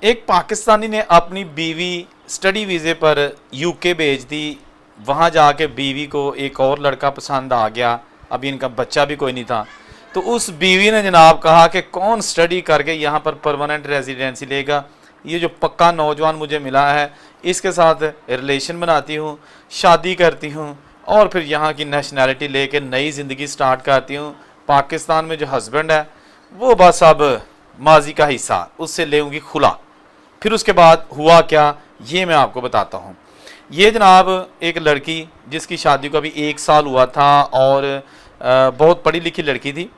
एक पाकिस्तानी ने अपनी बीवी स्टडी वीज़े पर यूके भेज दी। वहाँ जाके बीवी को एक और लड़का पसंद आ गया, अभी इनका बच्चा भी कोई नहीं था। तो उस बीवी ने जनाब कहा कि कौन स्टडी करके यहाँ पर परमानेंट रेजिडेंसी लेगा, ये जो पक्का नौजवान मुझे मिला है इसके साथ रिलेशन बनाती हूँ, शादी करती हूँ और फिर यहाँ की नेशनैलिटी लेके नई ज़िंदगी स्टार्ट करती हूँ। पाकिस्तान में जो हस्बैंड है वो बस अब माजी का हिस्सा, उससे लेंगी खुला। फिर उसके बाद हुआ क्या ये मैं आपको बताता हूँ। ये जनाब एक लड़की जिसकी शादी को अभी 1 साल हुआ था और बहुत पढ़ी लिखी लड़की थी।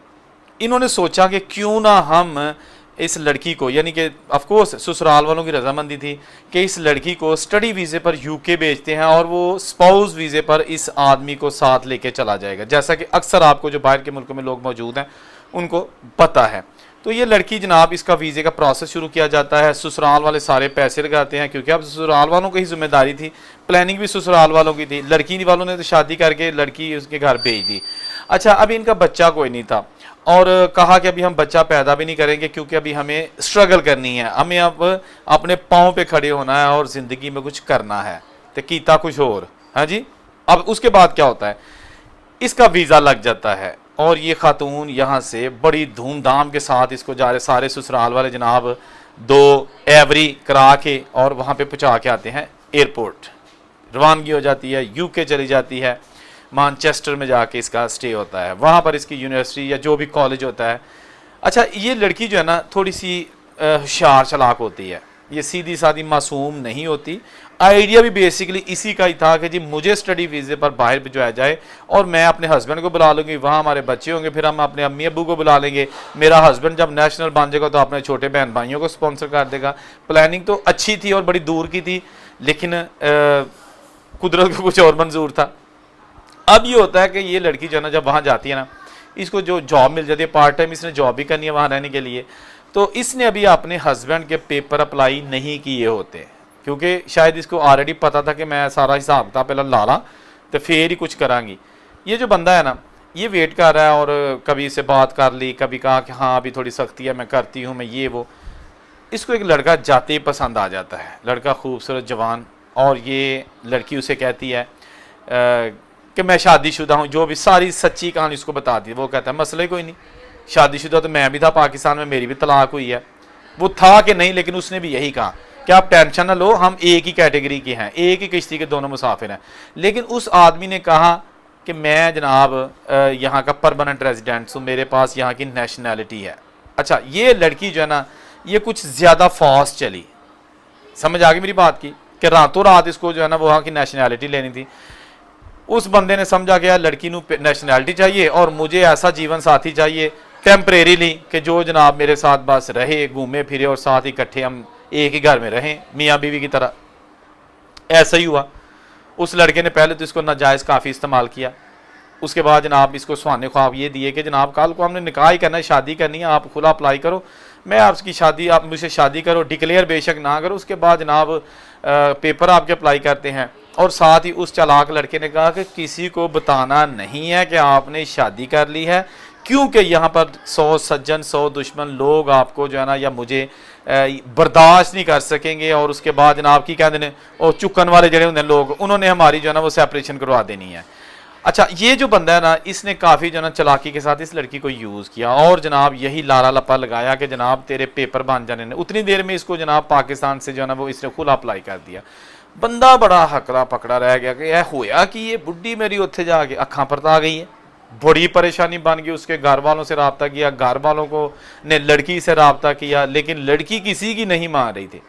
इन्होंने सोचा कि क्यों ना हम इस लड़की को, यानी कि ऑफकोर्स ससुराल वालों की रजामंदी थी कि इस लड़की को स्टडी वीज़े पर यूके भेजते हैं और वो स्पाउस वीज़े पर इस आदमी को साथ लेके चला जाएगा, जैसा कि अक्सर आपको जो बाहर के मुल्कों में लोग मौजूद हैं उनको पता है। तो ये लड़की जनाब, इसका वीज़े का प्रोसेस शुरू किया जाता है। ससुराल वाले सारे पैसे लगाते हैं क्योंकि अब ससुराल वालों की ही जिम्मेदारी थी, प्लानिंग भी ससुराल वालों की थी। लड़की वालों ने तो शादी करके लड़की उसके घर भेज दी। अच्छा, अभी इनका बच्चा कोई नहीं था और कहा कि अभी हम बच्चा पैदा भी नहीं करेंगे क्योंकि अभी हमें स्ट्रगल करनी है, हमें अब अपने पाँव पे खड़े होना है और ज़िंदगी में कुछ करना है। तो कीता कुछ और, हाँ जी। अब उसके बाद क्या होता है, इसका वीज़ा लग जाता है और ये खातून यहाँ से बड़ी धूमधाम के साथ इसको जा रहे सारे ससुराल वाले जनाब 2 एवरी करा के और वहाँ पे पहुँचा के आते हैं एयरपोर्ट। रवानगी हो जाती है, यूके चली जाती है। मैनचेस्टर में जाके इसका स्टे होता है, वहाँ पर इसकी यूनिवर्सिटी या जो भी कॉलेज होता है। अच्छा, ये लड़की जो है ना थोड़ी सी होशियार चालाक होती है, ये सीधी सादी मासूम नहीं होती। आइडिया भी बेसिकली इसी का ही था कि जी मुझे स्टडी वीज़े पर बाहर भिजवाया जाए और मैं अपने हस्बैंड को बुला लूँगी, वहाँ हमारे बच्चे होंगे, फिर हम अपने अम्मी अब्बू को बुला लेंगे। मेरा हस्बैंड जब नेशनल बन जाएगा तो अपने छोटे बहन भाइयों को स्पॉन्सर कर देगा। प्लानिंग तो अच्छी थी और बड़ी दूर की थी, लेकिन कुदरत को कुछ और मंजूर था। अब ये होता है कि ये लड़की जो है ना जब वहाँ जाती है ना, इसको जो जॉब मिल जाती है पार्ट टाइम, इसने जॉब भी करनी है वहाँ रहने के लिए। तो इसने अभी अपने हस्बैंड के पेपर अप्लाई नहीं किए होते क्योंकि शायद इसको ऑलरेडी पता था कि मैं सारा हिसाब किताब पहले ला ला तो फिर ही कुछ करांगी। ये जो बंदा है ना ये वेट कर रहा है और कभी इससे बात कर ली, कभी कहा कि हाँ अभी थोड़ी सख्ती है, मैं करती हूँ, मैं ये वो। इसको एक लड़का जाते ही पसंद आ जाता है, लड़का खूबसूरत जवान, और ये लड़की उसे कहती है कि मैं शादीशुदा हूँ। जो भी सारी सच्ची कहानी उसको बता दी। वो कहता है मसला ही कोई नहीं, शादीशुदा तो मैं भी था, पाकिस्तान में मेरी भी तलाक हुई है। वो था कि नहीं, लेकिन उसने भी यही कहा कि आप टेंशन ना लो, हम एक ही कैटेगरी के हैं, एक ही किश्ती के दोनों मुसाफिर हैं। लेकिन उस आदमी ने कहा कि मैं जनाब यहाँ का परमानेंट रेजिडेंट हूँ, मेरे पास यहाँ की नेशनैलिटी है। अच्छा, ये लड़की जो है ना ये कुछ ज़्यादा फास्ट चली, समझ आ गई मेरी बात की, कि रातों रात इसको जो है ना वहाँ की नेशनैलिटी लेनी थी। उस बंदे ने समझा कि यार लड़की नू नेशनैलिटी चाहिए और मुझे ऐसा जीवन साथी चाहिए टेम्परेरीली कि जो जनाब मेरे साथ बस रहे, घूमे फिरे और साथ ही इकट्ठे हम एक ही घर में रहें, मियाँ बीवी की तरह। ऐसा ही हुआ। उस लड़के ने पहले तो इसको नाजायज़ काफ़ी इस्तेमाल किया, उसके बाद जनाब इसको सुहाने ख्वाब ये दिए कि जनाब कल को हमने निकाह ही करना है, शादी करनी है, आप खुला अप्लाई करो, मैं आपकी शादी, आप मुझसे शादी करो, डिक्लेयर बेशक ना करो। उसके बाद जनाब पेपर आपके अप्लाई करते हैं। और साथ ही उस चालाक लड़के ने कहा कि किसी को बताना नहीं है कि आपने शादी कर ली है, क्योंकि यहाँ पर 100 सज्जन 100 दुश्मन लोग आपको जो है ना या मुझे बर्दाश्त नहीं कर सकेंगे। और उसके बाद जनाब की कहते हैं और चुकन वाले जड़े होंगे लोग, उन्होंने हमारी जो है ना वो सेपरेशन करवा देनी है। अच्छा, ये जो बंदा है ना इसने काफ़ी जो है ना चालाकी के साथ इस लड़की को यूज़ किया और जनाब यही लारा लपा लगाया कि जनाब तेरे पेपर बन जाने ने। उतनी देर में इसको जनाब पाकिस्तान से जो है ना वो इसने खुला अप्लाई कर दिया। बंदा बड़ा हकड़ा पकड़ा रह गया कि यह होया कि ये बुढ़ी मेरी उत्थे जाके अखां परता गई है। बड़ी परेशानी बन गई। उसके घर वालों से रब्ता किया, घर वालों को ने लड़की से रब्ता किया, लेकिन लड़की किसी की नहीं मान रही थी।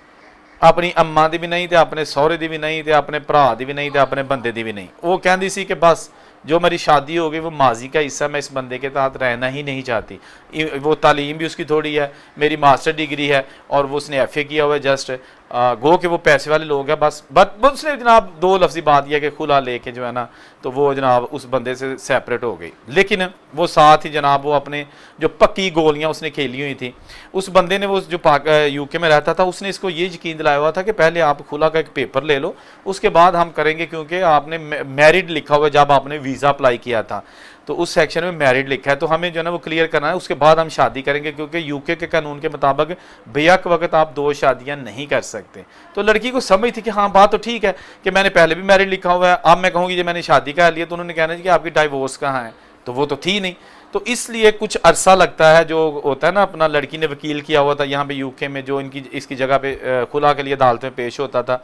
अपनी अम्मा दी भी नहीं थे, अपने सौरे दी भी नहीं थे, अपने भरा दी भी नहीं थे, अपने बंदे दी भी नहीं। वो कहती सी कि बस जो मेरी शादी हो गई वो माजी का हिस्सा, मैं इस बंदे के साथ रहना ही नहीं चाहती। वो तालीम भी उसकी थोड़ी है, मेरी मास्टर डिग्री है और वो उसने FA किया हुआ है जस्ट, गो कि वो पैसे वाले लोग हैं बस। बट उसने जनाब 2 लफ्ज़ी बात यह कि खुला लेके जो है ना तो वो जनाब उस बंदे से सेपरेट हो गई। लेकिन वो साथ ही जनाब वो अपने जो पक्की गोलियां उसने खेली हुई थी, उस बंदे ने वो जो यूके में रहता था उसने इसको ये यकीन दिलाया हुआ था कि पहले आप खुला का एक पेपर ले लो, उसके बाद हम करेंगे, क्योंकि आपने मैरिड लिखा हुआ जब आपने वीज़ा अप्लाई किया था। तो उस सेक्शन में मैरिड लिखा है, तो हमें जो है ना वो क्लियर करना है, उसके बाद हम शादी करेंगे, क्योंकि यूके के कानून के मुताबिक बेहक वक्त आप 2 शादियां नहीं कर सकते। तो लड़की को समझ थी कि हाँ बात तो ठीक है कि मैंने पहले भी मैरिड लिखा हुआ है, अब मैं कहूँगी जब मैंने शादी कर लिया तो उन्होंने कहना कि आपकी डाइवोर्स कहाँ है, तो वो तो थी नहीं। तो इसलिए कुछ अरसा लगता है, जो होता है ना अपना लड़की ने वकील किया हुआ था यहाँ पे यूके में, जो इनकी इसकी जगह पे खुला के लिए अदालत में पेश होता था।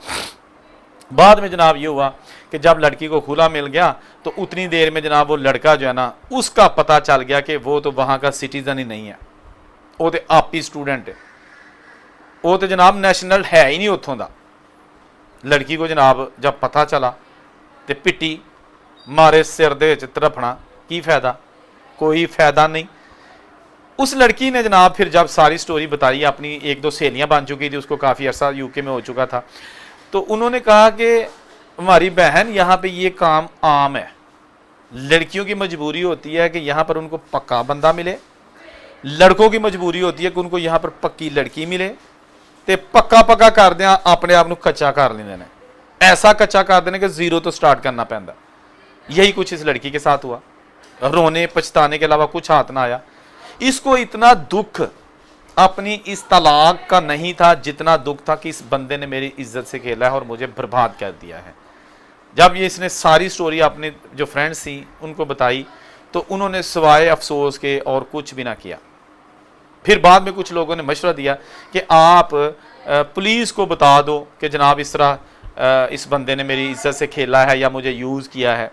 बाद में जनाब ये हुआ कि जब लड़की को खुला मिल गया तो उतनी देर में जनाब वो लड़का जो है ना उसका पता चल गया कि वो तो वहाँ का सिटीजन ही नहीं है, वो तो आप ही स्टूडेंट है, वो तो जनाब नैशनल है ही नहीं उतों का। लड़की को जनाब जब पता चला तो पिट्टी मारे सिर दे तरफना, की फायदा, कोई फायदा नहीं। उस लड़की ने जनाब फिर जब सारी स्टोरी बताई, अपनी 1-2 सहेलियां बन चुकी थी, उसको काफ़ी अरसा यूके में हो चुका था, तो उन्होंने कहा कि हमारी बहन यहाँ पे ये काम आम है, लड़कियों की मजबूरी होती है कि यहाँ पर उनको पक्का बंदा मिले, लड़कों की मजबूरी होती है कि उनको यहाँ पर पक्की लड़की मिले, तो पक्का पक्का कर दें अपने आप को कच्चा कर लेने ने, ऐसा कच्चा कर देने कि जीरो तो स्टार्ट करना पैंदा। यही कुछ इस लड़की के साथ हुआ, रोने पछताने के अलावा कुछ हाथ ना आया। इसको इतना दुख अपनी इस तलाक का नहीं था जितना दुख था कि इस बंदे ने मेरी इज्जत से खेला है और मुझे बर्बाद कर दिया है। जब ये इसने सारी स्टोरी अपने जो फ्रेंड्स थी उनको बताई तो उन्होंने सिवाय अफसोस के और कुछ भी ना किया। फिर बाद में कुछ लोगों ने मशवरा दिया कि आप पुलिस को बता दो कि जनाब इस तरह इस बंदे ने मेरी इज्जत से खेला है या मुझे यूज़ किया है।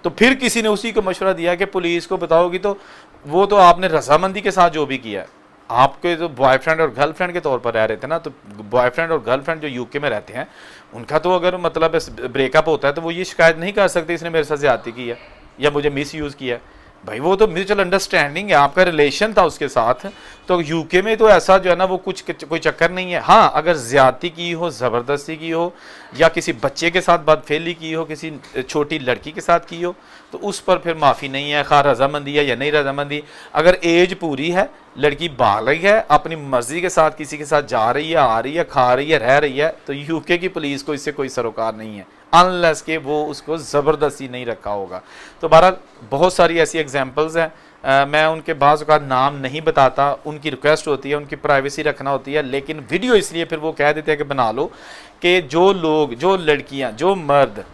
तो फिर किसी ने उसी को मशवरा दिया कि पुलिस को बताओगी तो वो तो आपने रजामंदी के साथ जो भी किया है, आपके जो बॉयफ्रेंड और गर्लफ्रेंड के तौर पर रह रहे थे ना, तो बॉयफ्रेंड और गर्लफ्रेंड जो यूके में रहते हैं उनका तो अगर मतलब ब्रेकअप होता है तो वो ये शिकायत नहीं कर सकते इसने मेरे साथ ज्यादती की है या मुझे मिस यूज़ किया है। भाई वो तो म्यूचुअल अंडरस्टैंडिंग है, आपका रिलेशन था उसके साथ। तो यूके में तो ऐसा जो है ना वो कोई चक्कर नहीं है। हाँ, अगर ज्यादती की हो, ज़बरदस्ती की हो या किसी बच्चे के साथ बदफेली की हो, किसी छोटी लड़की के साथ की हो, तो उस पर फिर माफ़ी नहीं है, खा रजामंदी है या नहीं रजामंदी। अगर एज पूरी है, लड़की बालिग है, अपनी मर्जी के साथ किसी के साथ जा रही है, आ रही है, खा रही है, रह रही है, तो यूके की पुलिस को इससे कोई सरोकार नहीं है अनलेस के वो उसको ज़बरदस्ती नहीं रखा होगा। तो बहरहाल बहुत सारी ऐसी एग्जांपल्स हैं, मैं उनके बाज़ का नाम नहीं बताता, उनकी रिक्वेस्ट होती है, उनकी प्राइवेसी रखना होती है, लेकिन वीडियो इसलिए फिर वो कह देते हैं कि बना लो कि जो लोग, जो लड़कियां, जो मर्द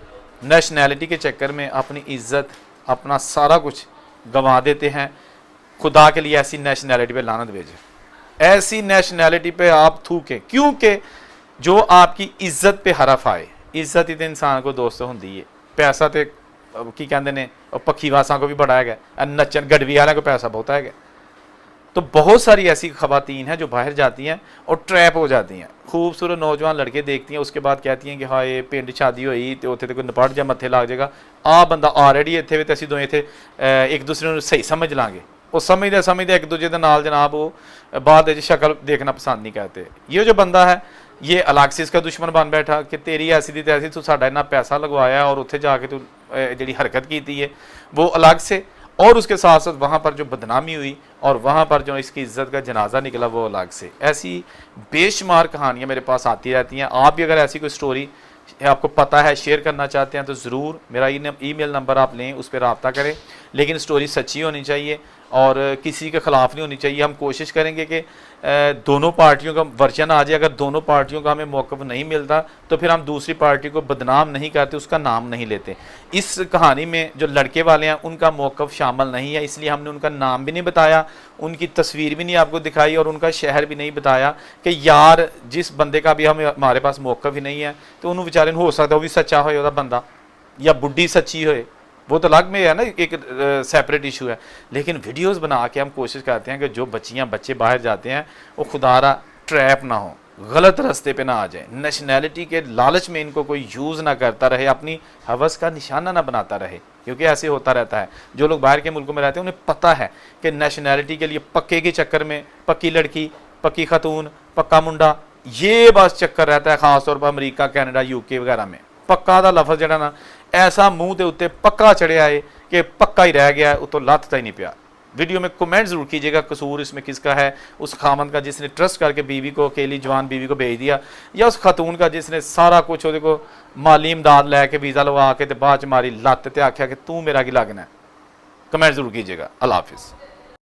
नेशनैलिटी के चक्कर में अपनी इज्जत, अपना सारा कुछ गंवा देते हैं, खुदा के लिए ऐसी नेशनैलिटी पे लानत भेजे, ऐसी नेशनैलिटी पे आप थूकें, क्योंकि जो आपकी इज्जत पे हरफ आए। इज्जत ही तो इंसान को दोस्त होंगी है, पैसा तो की कहते ने पक्षी वासा को भी बड़ा है, नचन गडवी वाले को पैसा बहुत है। तो बहुत सारी ऐसी खवातीन हैं जो बाहर जाती हैं और ट्रैप हो जाती हैं, खूबसूरत नौजवान लड़के देखती हैं, उसके बाद कहती हैं कि हाँ ये पिंड शादी हुई तो उत्थे कोई नपट जा मत्थे लग जाएगा, आ बंदा ऑलरेडी इतने तो असं दोवें इतने एक दूसरे को सही समझ लाँगे। वो समझते समझते एक दूसरे के नाल जनाब वो बाद शक्ल देखना पसंद नहीं करते। ये जो बंदा है ये अलग से इसका दुश्मन बन बैठा कि तेरी ऐसी दी तैसी, तू साडा इन्ना पैसा लगवाया और उत्थे जाके तू जी हरकत की है वो अलग से, और उसके साथ साथ वहाँ पर जो बदनामी हुई और वहाँ पर जो इसकी इज्जत का जनाजा निकला वो अलग से। ऐसी बेशुमार कहानियाँ मेरे पास आती रहती हैं। आप भी अगर ऐसी कोई स्टोरी आपको पता है शेयर करना चाहते हैं तो ज़रूर मेरा ईमेल नंबर आप लें, उस पर रब्ता करें, लेकिन स्टोरी सच्ची होनी चाहिए और किसी के ख़िलाफ़ नहीं होनी चाहिए। हम कोशिश करेंगे कि दोनों पार्टियों का वर्जन आ जाए। अगर दोनों पार्टियों का हमें मौक़िफ़ नहीं मिलता तो फिर हम दूसरी पार्टी को बदनाम नहीं करते, उसका नाम नहीं लेते। इस कहानी में जो लड़के वाले हैं उनका मौक़िफ़ शामिल नहीं है, इसलिए हमने उनका नाम भी नहीं बताया, उनकी तस्वीर भी नहीं आपको दिखाई और उनका शहर भी नहीं बताया कि यार जिस बंदे का भी हमारे पास मौक़िफ़ ही नहीं है तो उन्होंने बेचारे हो सकता वो भी सच्चा हो वह बंदा या बुढ़ी सच्ची होए, वो तो अलग में है ना, एक सेपरेट इशू है। लेकिन वीडियोस बना के हम कोशिश करते हैं कि जो बच्चियां बच्चे बाहर जाते हैं वो खुदारा ट्रैप ना हो, गलत रास्ते पे ना आ जाए, नेशनैलिटी के लालच में इनको कोई यूज़ ना करता रहे, अपनी हवस का निशाना ना बनाता रहे, क्योंकि ऐसे होता रहता है। जो लोग बाहर के मुल्कों में रहते हैं उन्हें पता है कि नेशनैलिटी के लिए पक्के के चक्कर में पक्की लड़की, पक्की खतून, पक्का मुंडा, ये बस चक्कर रहता है। ख़ास तौर पर अमरीका, कैनेडा, यूके वगैरह में पक्का का लफज जड़ा ना ऐसा मुंह के उत्ते पक्का चढ़िया है कि पक्का ही रह गया है, उतो लत्ता ही नहीं पिया। वीडियो में कमेंट जरूर कीजिएगा कसूर इसमें किसका है, उस खामन का जिसने ट्रस्ट करके बीवी को, अकेली जवान बीवी को भेज दिया, या उस खतून का जिसने सारा कुछ वो माली इमदाद लैके वीज़ा लगा के बाद च मारी लत्त ते आख्या कि तू मेरा की लगना है। कमेंट ज़रूर कीजिएगा। अल्लाह हाफिज़।